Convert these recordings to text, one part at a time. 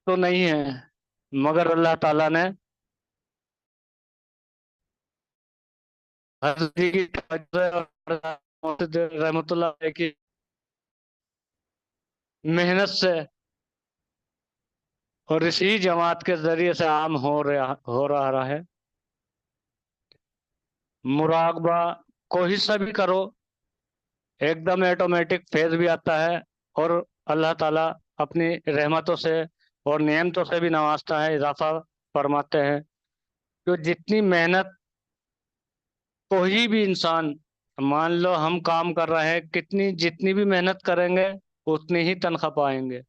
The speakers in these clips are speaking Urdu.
تو نہیں ہے، مگر اللہ تعالیٰ نے حضرت جی کی رحمت اللہ علیہ کی محنت سے اور اسی جماعت کے ذریعے سے عام ہو رہا ہے۔ مراقبہ کوئی سا بھی کرو، ایک دم ایٹومیٹک فیض بھی آتا ہے، اور اللہ تعالیٰ اپنی رحمتوں سے اور نعمتوں سے بھی نوازتا ہے، اضافہ فرماتے ہیں۔ تو جتنی محنت کوئی بھی انسان، مان لو ہم کام کر رہے ہیں، جتنی بھی محنت کریں گے اتنی ہی تنخواہ پائیں گے۔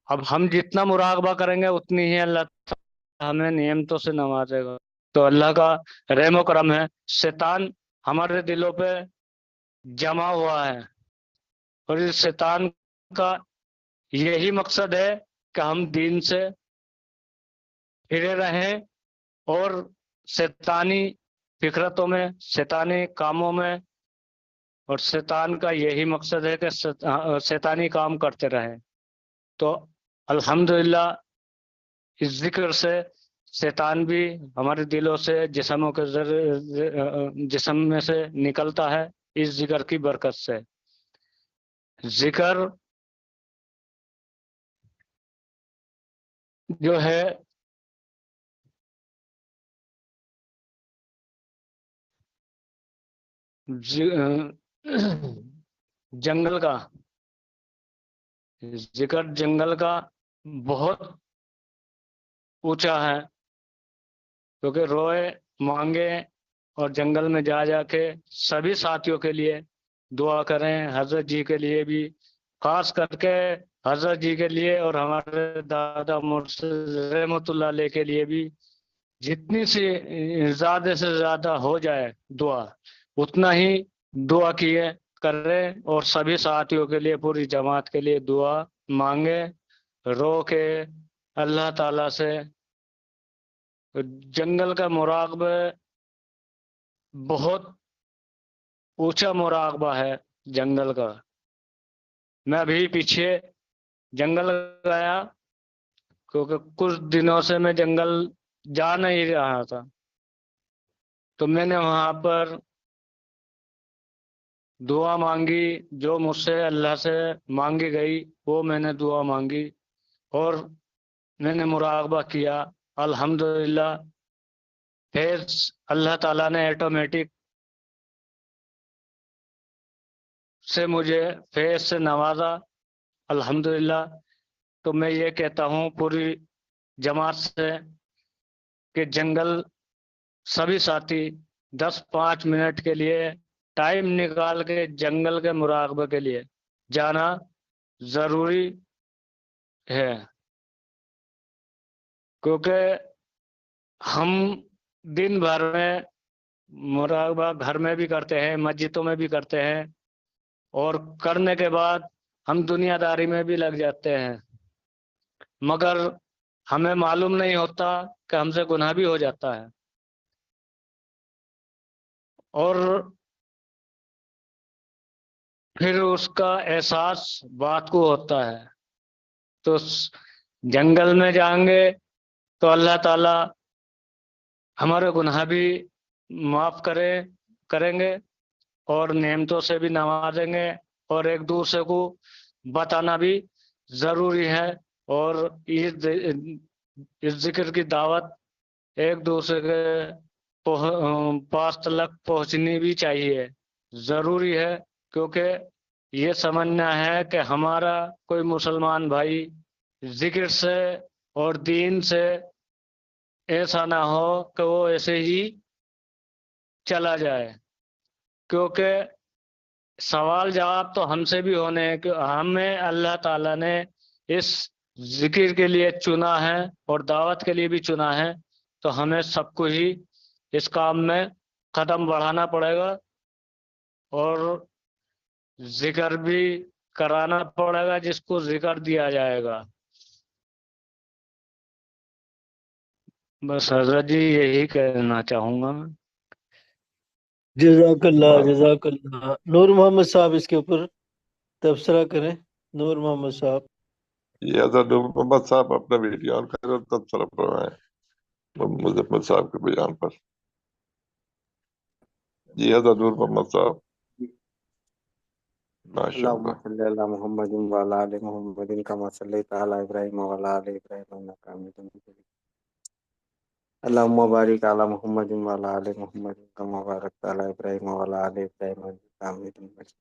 اب ہم جتنا مراقبہ کریں گے اتنی ہی اللہ تعالیٰ ہمیں نعمتوں سے نوازے گا۔ تو اللہ کا رحم و کرم ہے۔ شیطان ہمارے دلوں پہ جمع ہوا ہے، اور اس شیطان کا یہی مقصد ہے کہ ہم دین سے پھرے رہیں، اور شیطانی فکرتوں میں، شیطانی کاموں میں، اور شیطان کا یہی مقصد ہے کہ شیطانی کام کرتے رہیں۔ تو الحمدللہ اس ذکر سے شیطان بھی ہمارے دلوں سے، جسموں کے جسم میں سے نکلتا ہے، اس ذکر کی برکت سے۔ ذکر جو ہے جنگل کا ذکر، جنگل کا بہت اونچا ہے، کیونکہ روئے مانگے اور جنگل میں جا کے سبھی ساتھیوں کے لیے دعا کریں، حضرت جی کے لیے بھی، خاص کر کے حضرت جی کے لیے، اور ہمارے دادا مرشد رحمت اللہ علیہ کے لیے بھی جتنی سی زیادہ سے زیادہ ہو جائے دعا، اتنا ہی دعا کیے کرے، اور سبھی ساتھیوں کے لیے، پوری جماعت کے لیے دعا مانگے، رو کے اللہ تعالیٰ سے۔ جنگل کا مراقبہ بہت اونچا مراقبہ ہے جنگل کا۔ میں ابھی پیچھے جنگل گیا، کیونکہ کچھ دنوں سے میں جنگل جا نہیں رہا تھا، تو میں نے وہاں پر دعا مانگی، جو مجھ سے اللہ سے مانگی گئی وہ میں نے دعا مانگی، اور میں نے مراقبہ کیا۔ الحمدللہ فیض اللہ تعالیٰ نے ایٹومیٹک سے مجھے فیض سے نوازا، الحمدللہ۔ تو میں یہ کہتا ہوں پوری جماعت سے کہ جنگل سبھی ساتھی 10-5 منٹ کے لیے ٹائم نکال کے جنگل کے مراقبے کے لیے جانا ضروری ہے، کیونکہ ہم دن بھر میں مراقبہ گھر میں بھی کرتے ہیں، مسجدوں میں بھی کرتے ہیں، اور کرنے کے بعد ہم دنیا داری میں بھی لگ جاتے ہیں، مگر ہمیں معلوم نہیں ہوتا کہ ہم سے گناہ بھی ہو جاتا ہے، اور پھر اس کا احساس بات کو ہوتا ہے۔ تو جنگل میں جائیں گے تو اللہ تعالی ہمارے گناہ بھی معاف کریں گے، اور نعمتوں سے بھی نوازیں گے، اور ایک دوسرے کو بتانا بھی ضروری ہے، اور اس ذکر کی دعوت ایک دوسرے کے پاس تلک پہنچنی بھی چاہیے، ضروری ہے، کیونکہ یہ سمجھنا ہے کہ ہمارا کوئی مسلمان بھائی ذکر سے اور دین سے ایسا نہ ہو کہ وہ ایسے ہی چلا جائے، کیونکہ سوال جواب تو ہم سے بھی ہونے ہیں کہ ہمیں اللہ تعالیٰ نے اس ذکر کے لیے چنا ہے اور دعوت کے لیے بھی چنا ہے، تو ہمیں سب کو ہی اس کام میں قدم بڑھانا پڑے گا، اور ذکر بھی کرانا پڑے گا جس کو ذکر دیا جائے گا۔ بس حضرت جی یہی کہنا چاہوں گا میں۔ جزاک اللہ، جزاک اللہ۔ نور محمد صاحب اس کے اوپر تبصرہ کریں، نور محمد صاحب۔ یہ حضرت نور محمد صاحب اپنا ویڈیو آن کریں اور تبصرہ فرمائیں مظفر صاحب کے بیان پر. جی حضرت نور محمد صاحب. ماشاء اللهم اللہ. صل على محمد وعلى ال محمد كما صليت على ابراهيم وعلى ال ابراهيم انك حميد مجيد. اللهم بارك على محمد وعلى ال محمد كما باركت على ابراهيم وعلى ال ابراهيم انك حميد مجيد.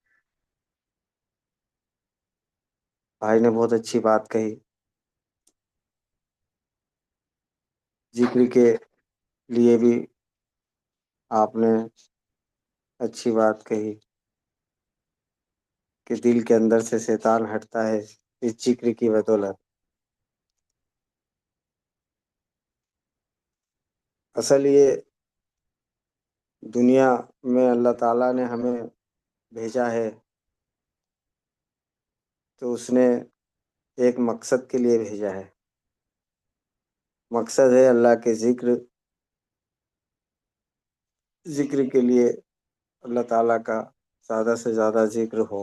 بھائی نے بہت اچھی بات کہی. ذکر کے لیے بھی آپ نے اچھی بات کہی کہ دل کے اندر سے شیطان ہٹتا ہے اس ذکر کی بدولت. اصل یہ دنیا میں اللہ تعالیٰ نے ہمیں بھیجا ہے تو اس نے ایک مقصد کے لیے بھیجا ہے. مقصد ہے اللہ کے ذکر کے لیے اللہ تعالیٰ کا زیادہ سے زیادہ ذکر ہو.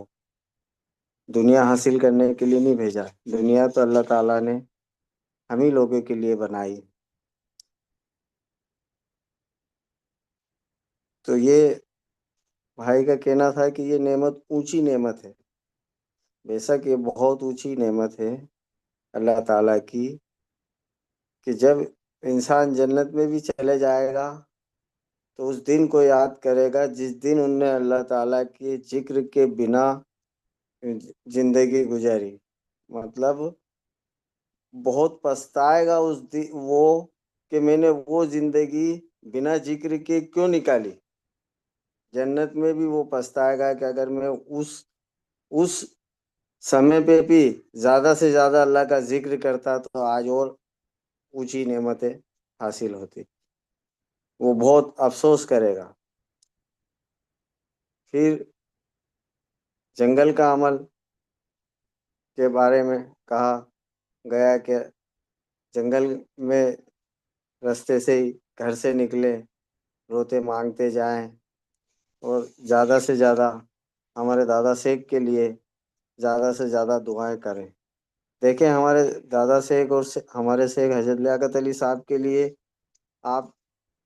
دنیا حاصل کرنے کے لیے نہیں بھیجا. دنیا تو اللہ تعالیٰ نے ہم ہی لوگوں کے لیے بنائی. تو یہ بھائی کا کہنا تھا کہ یہ نعمت اونچی نعمت ہے. بے شک یہ بہت اونچی نعمت ہے اللہ تعالیٰ کی کہ جب انسان جنت میں بھی چلے جائے گا تو اس دن کو یاد کرے گا جس دن ان نے اللہ تعالیٰ کے ذکر کے بنا زندگی گزاری. مطلب بہت پچھتائے گا اس دن وہ کہ میں نے وہ زندگی بنا ذکر کے کیوں نکالی. جنت میں بھی وہ پچھتائے گا کہ اگر میں اس سمے پہ بھی زیادہ سے زیادہ اللہ کا ذکر کرتا تو آج اور اونچی نعمتیں حاصل ہوتی. وہ بہت افسوس کرے گا. پھر جنگل کا عمل کے بارے میں کہا گیا کہ جنگل میں رستے سے ہی گھر سے نکلے روتے مانگتے جائیں اور زیادہ سے زیادہ ہمارے دادا شیخ کے لیے زیادہ سے زیادہ دعائیں کریں. دیکھیں ہمارے دادا شیخ اور ہمارے شیخ حضرت لیاقت علی صاحب کے لیے آپ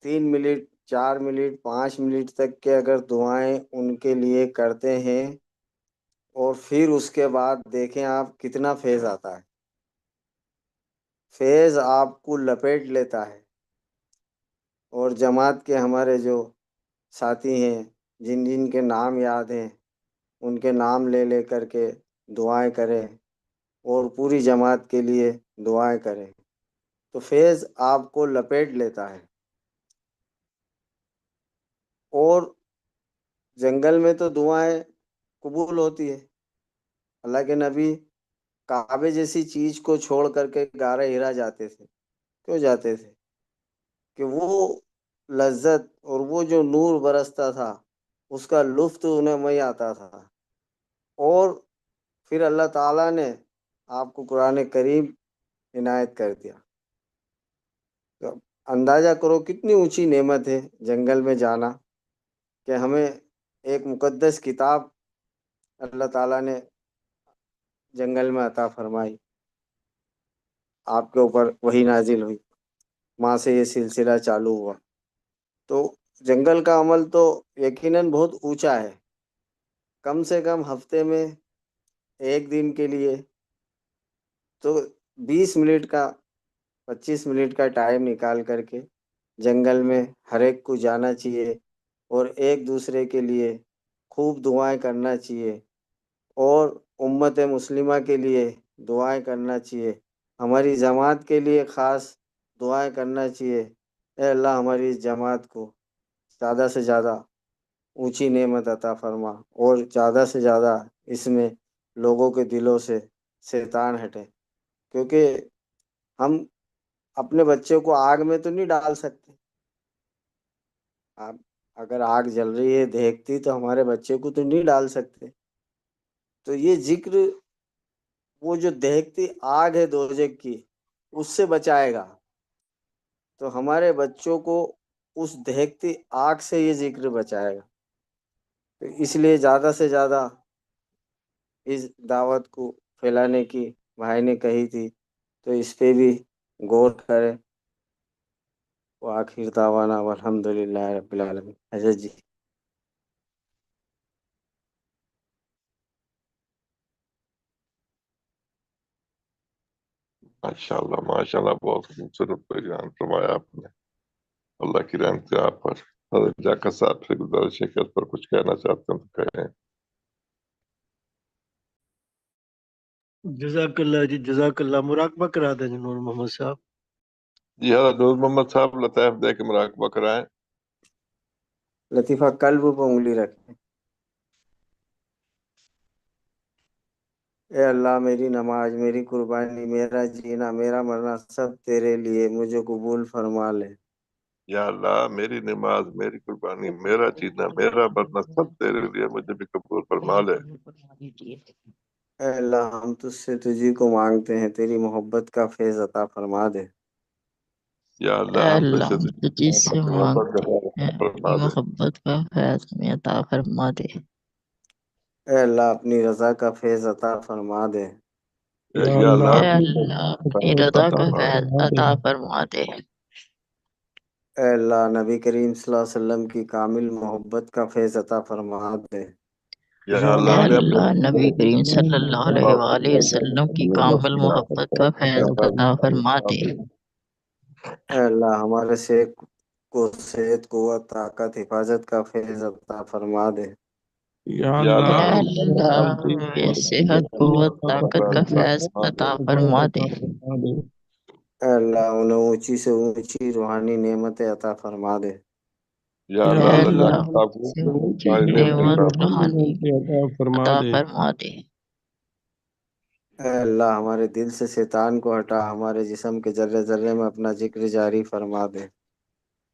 3 منٹ 4 منٹ 5 منٹ تک کے اگر دعائیں ان کے لیے کرتے ہیں اور پھر اس کے بعد دیکھیں آپ کتنا فیض آتا ہے. فیض آپ کو لپیٹ لیتا ہے. اور جماعت کے ہمارے جو ساتھی ہیں جن جن کے نام یاد ہیں ان کے نام لے لے کر کے دعائیں کریں اور پوری جماعت کے لیے دعائیں کریں تو فیض آپ کو لپیٹ لیتا ہے. اور جنگل میں تو دعائیں قبول ہوتی ہے. اللہ کے نبی کعبے جیسی چیز کو چھوڑ کر کے غار ہرا جاتے تھے. کیوں جاتے تھے؟ کہ وہ لذت اور وہ جو نور برستا تھا اس کا لطف انہیں نہیں آتا تھا. اور پھر اللہ تعالیٰ نے آپ کو قرآن کریم عنایت کر دیا. تو اندازہ کرو کتنی اونچی نعمت ہے جنگل میں جانا کہ ہمیں ایک مقدس کتاب اللہ تعالیٰ نے جنگل میں عطا فرمائی. آپ کے اوپر وہی نازل ہوئی. وہاں سے یہ سلسلہ چالو ہوا. تو جنگل کا عمل تو یقیناً بہت اونچا ہے. کم سے کم ہفتے میں ایک دن کے لیے تو 20 منٹ کا 25 منٹ کا ٹائم نکال کر کے جنگل میں ہر ایک کو جانا چاہیے اور ایک دوسرے کے لیے خوب دعائیں کرنا چاہیے اور امت مسلمہ کے لیے دعائیں کرنا چاہیے. ہماری جماعت کے لیے خاص دعائیں کرنا چاہیے. اے اللہ ہماری اس جماعت کو زیادہ سے زیادہ اونچی نعمت عطا فرما اور زیادہ سے زیادہ اس میں لوگوں کے دلوں سے شیطان ہٹے. کیونکہ ہم اپنے بچے کو آگ میں تو نہیں ڈال سکتے. آپ اگر آگ جل رہی ہے دیکھتی تو ہمارے بچے کو تو نہیں ڈال سکتے. تو یہ ذکر وہ جو دیکھتی آگ ہے دوزخ کی اس سے بچائے گا. تو ہمارے بچوں کو اس دہکتی آگ سے یہ ذکر بچائے گا. تو اس لیے زیادہ سے زیادہ اس دعوت کو پھیلانے کی بھائی نے کہی تھی، تو اس پہ بھی غور کرے. وآخر دعوانا والحمد للہ رب العالمین. حضرت جی. ماشاء اللہ بہت خوبصورت بیان فرمایا آپ نے. اللہ کی رحمت ہے آپ پر. حضرت لیاقت صاحب سے گزارش ہے کہ اس پر کچھ کہنا چاہتے ہیں تو کہیں. جزاک اللہ جی، جزاک اللہ. مراقبہ کرا دیں جی نور محمد صاحب. جی حضرت نور محمد صاحب لطائف دے کے مراقبہ کرائیں. لطیفہ قلب پہ انگلی رکھے. اے اللہ، میری نماز، میری قربانی، میرا جینا، میرا مرنا سب تیرے لیے، مجھے قبول فرما لے. یا اللہ میری نماز، میری قربانی، میرا جینا، میرا مرنا سب تیرے لیے، مجھے بھی قبول فرما لے. اے اللہ، ہم تجھ سے تجھی کو مانگتے ہیں، تیری محبت کا فیض عطا فرما دے. یا اے اللہ ہم اللہ، تجھ ہم سے تجھی سے محبت کا مانگتے ہیں، فیض فرما اپنی دے. محبت کا فیض ہمیں عطا فرما دے. اے اللہ، اپنی رضا کا فیض عطا فرما دے. یا اللہ اے اللہ، اپنی رضا کا فیض عطا فرما دے. اے اللہ، نبی کریم صلی اللہ علیہ وسلم کی کامل محبت کا فیض عطا فرما دے. یا اے اللہ ہمیں اپنے اللہ، نبی کریم صلی اللہ علیہ وآلہ وسلم کی کامل محبت کا فیض عطا فرما دے. اے اللہ، ہمارے شیخ کو صحت، قوت، طاقت، حفاظت کا فیض عطا فرما دے. یا اے اللہ اللہ، ہمیں صحت، قوت، طاقت کا فیض عطا فرما دے. اے اللہ، انہیں اونچی سے اونچی روحانی نعمتیں عطا فرما دے. یا اے اللہ اللہ اللہ، لیاقت صاحب سے کو اونچی ہماری نعمتیں نعمت عطا روحانی عطا فرما دے. اے اللہ، ہمارے دل سے شیطان کو ہٹا، ہمارے جسم کے ذرے ذرے میں اپنا ذکر جاری فرما دے.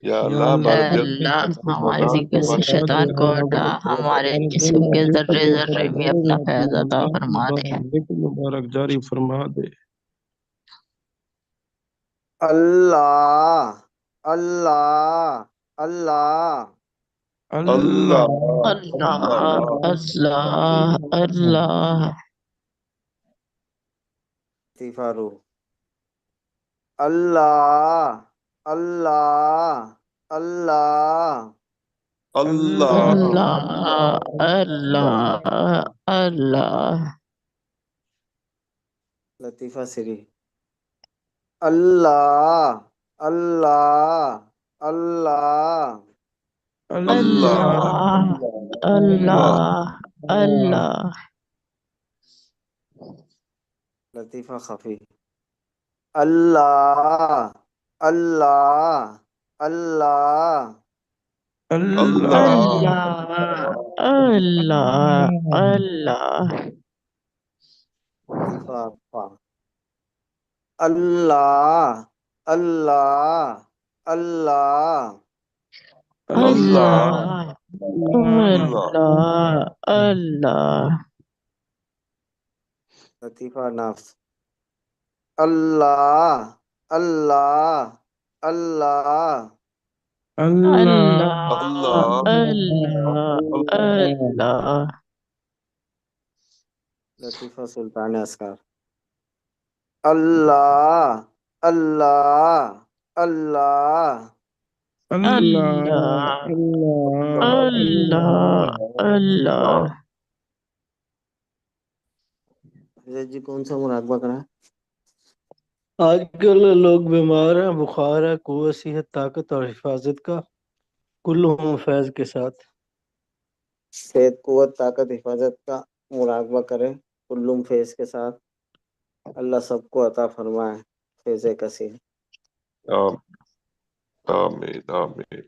یا اللہ اے ہمارے دل اللہ، ہمارے شیطان ذکر سے شیطان کو ہٹا، ہمارے جسم کے ذرے ذرے میں اپنا فیض عطا فرما دے. مبارک جاری فرما دے. اللہ اللہ اللہ. اللہ اللہ اللہ اللہ. لطیفہ روح. اللہ اللہ اللہ. اللہ اللہ اللہ اللہ. لطیفہ سری. اللہ اللہ اللہ. اللہ اللہ اللہ. لطیفہ خفی. اللہ اللہ اللہ. اللہ اللہ اللہ. لطیفہ عفا. اللہ اللہ اللہ. اللہ اللہ اللہ اللہ. لطیفہ نفس. اللہ اللہ اللہ. اللہ اللہ اللہ اللہ. لطیفہ سلطان اسکر. اللہ اللہ اللہ. اللہ اللہ اللہ. حضرت جی کون سا مراقبہ کرا ہے؟ آج کل لوگ بیمار ہیں، بخار ہے، قوت، صحت، طاقت اور حفاظت کا کلہم فیض کے ساتھ. صحت، قوت، طاقت، حفاظت کا مراقبہ کرے کلم فیض کے ساتھ. اللہ سب کو عطا فرمائے فیض کثیر. آمین آمین.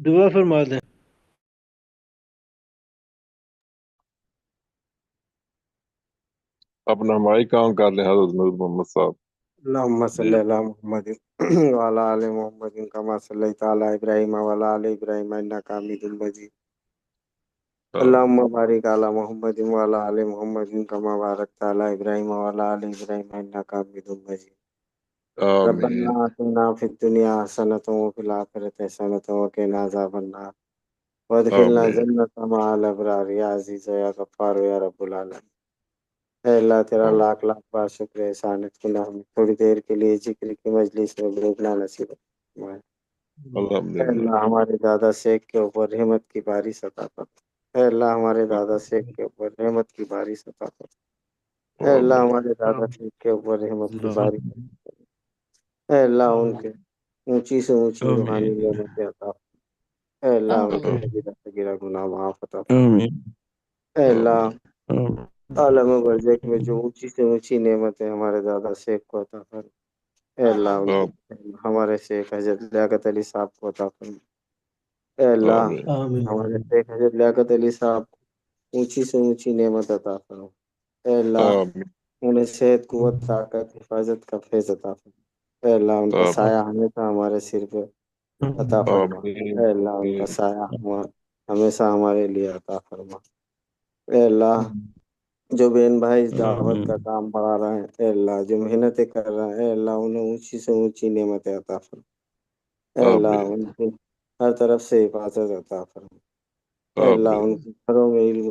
دعا فرما دیں. اپنا ہماری کام کر لیں حضرت نور محمد صاحب. اللهم صل جی على محمد وعلى آل محمد كما صليت على إبراهيم وعلى آل إبراهيم إنك حميد مجيد. اللهم بارك على محمد وعلى آل محمد كما باركت على إبراهيم وعلى آل إبراهيم إنك حميد مجيد. آمین ربنا آتنا في الدنيا حسنة وفي الآخرة حسنة وقنا عذاب النار وادخلنا آمین جنة مع الأبرار يا عزيز يا غفار يا رب العالمين. اے اللہ تیرا لاکھ لاکھ بار شکر احسان ہے کہ ہمیں تھوڑی دیر کے لیے ذکر کی مجلس میں بیٹھنا نصیب فرمائے. اے الحمدللہ. اللہ ہمارے دادا شیخ کے اوپر رحمت کی بارش عطا فرما. اے اللہ ہمارے دادا شیخ کے اوپر رحمت کی بارش عطا فرما. اے اللہ آمین ہمارے دادا شیخ کے اوپر رحمت کی بارش عطا فرما. اے اللہ ان کے اونچی سے اونچی روحانی نعمتیں عطا فرما. اے اللہ ان کے کبیرہ صغیرہ گناہ معاف عطا فرما. اے اللہ آمین عالم برزخ میں جو اونچی سے اونچی نعمت ہے ہمارے دادا شیخ کو عطا فرما. اے اللہ ان کو ہمارے شیخ حضرت لیاقت علی صاحب کو عطا فرما. اے اللہ آمین آمین. ہمارے شیخ حضرت لیاقت علی صاحب کو اونچی سے اونچی نعمت عطا فرما. اے اللہ آمین انہیں صحت قوت طاقت حفاظت کا فیض عطا فرما. اے اللہ ان کا سایہ ہمیشہ ہمارے سر پہ عطا فرما. آمین اے اللہ ان کا سایہ ہمیشہ ہمارے لیے عطا فرما. اے اللہ جو بہن بھائی اس دعوت کا کام بڑھا رہے ہیں اے اللہ جو محنتیں کر رہے ہیں اے اللہ انہیں اونچی سے اونچی نعمتیں عطا فرما. اے اللہ آمین ان کی ہر طرف سے حفاظت عطا فرما. اے اللہ ان آمین کے گھروں میں علم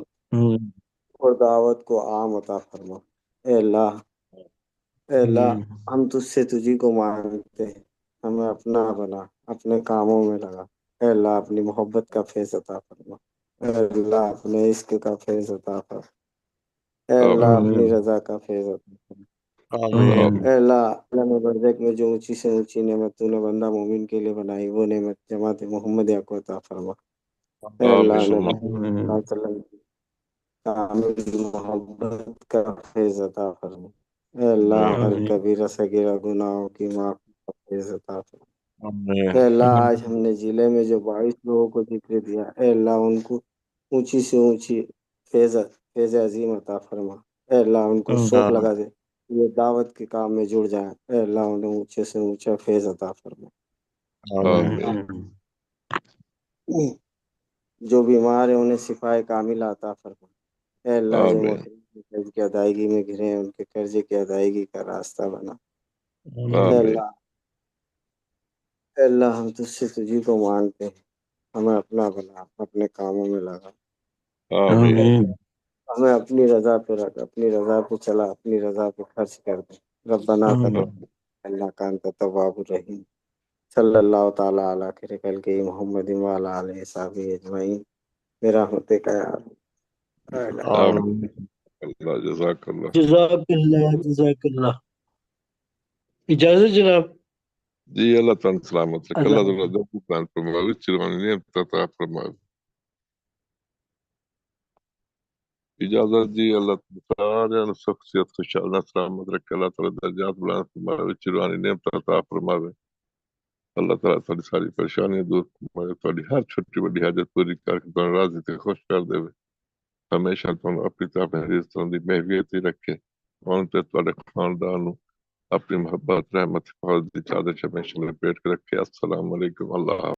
اور دعوت کو عام عطا فرما. اے اللہ ہم تجھ سے تجھی کو مانگتے ہیں ہمیں اپنا بنا اپنے کاموں میں لگا. اے اللہ اپنی محبت کا فیض عطا فرما. اے اللہ اپنے عشق کا فیض عطا فرما. اے اللہ اپنی رضا کا فیض عطا فرما. آمین اے اللہ عالم برزخ میں جو اونچی سے اونچی نعمت تو نے بندہ مومن کے لیے بنائی وہ نعمت جماعت محمدیہ کو عطا فرما. اے اللہ آمین نبی صلی اللہ علیہ وسلم کی کامل محبت کا فیض عطا فرما. اے اللہ ہر کبیرہ صغیرہ گناہوں کی معافی کا فیض عطا فرما. آمین اے اللہ آج ہم نے ضلع میں جو 22 لوگوں کو ذکر دیا اے اللہ ان کو اونچی سے اونچی فیض عظیم عطا فرما. اے اللہ ان کو شوق لگا دے یہ دعوت کے کام میں جڑ جائیں. اے اللہ انہیں اونچے سے اونچا فیض عطا فرما. آمین جو بیمار ہیں انہیں شفا کامل عطا فرما. اے اللہ جو آمین مقیم قرض کی ادائیگی میں گھرے ہیں ان کے قرضے کی ادائیگی کا راستہ بنا. اے آمین اللہ ہم تجھ سے تجھی کو مانگتے ہیں ہمیں اپنا بنا اپنے کاموں میں لگا. آمین ہمیں اپنی رضا پہ رکھ اپنی رضا پہ چلا اپنی رضا پہ خرچ کر دے. ربنا تقبل اللہ کا انت التواب الرحیم. صلی اللہ تعالیٰ علی خیر خلقہ محمد وعلی آلہ وصحبہ اجمعین برحمتک یا آمین اللہ جزاک اللہ. جزاک اللہ. اجازت جناب. جی اللہ تعالیٰ سلامت رکھے. اللہ اللہ تعالیٰ جو پلان فرمائے چروانی نعمت عطا فرمائے. اجازت جی. اللہ تعالیٰ سارے شخصیت خوشحال سلامت رکھے. اللہ تعالیٰ درجات بلند فرمائے چروانی نعمت عطا فرمائے. اللہ تعالیٰ تھوڑی ساری پریشانی دور فرمائے. تھوڑی ہر چھوٹی بڑی حاجت پوری کر کے تمہیں راضی تے خوش کر دے. ہمیشہ تم اپنی طرف حریص دی محویت ہی رکھے. اور تے تھوڑے خاندان اپنی محبت رحمت حفاظت دی چادر ہمیشہ لپیٹ کے رکھے. السلام علیکم. اللہ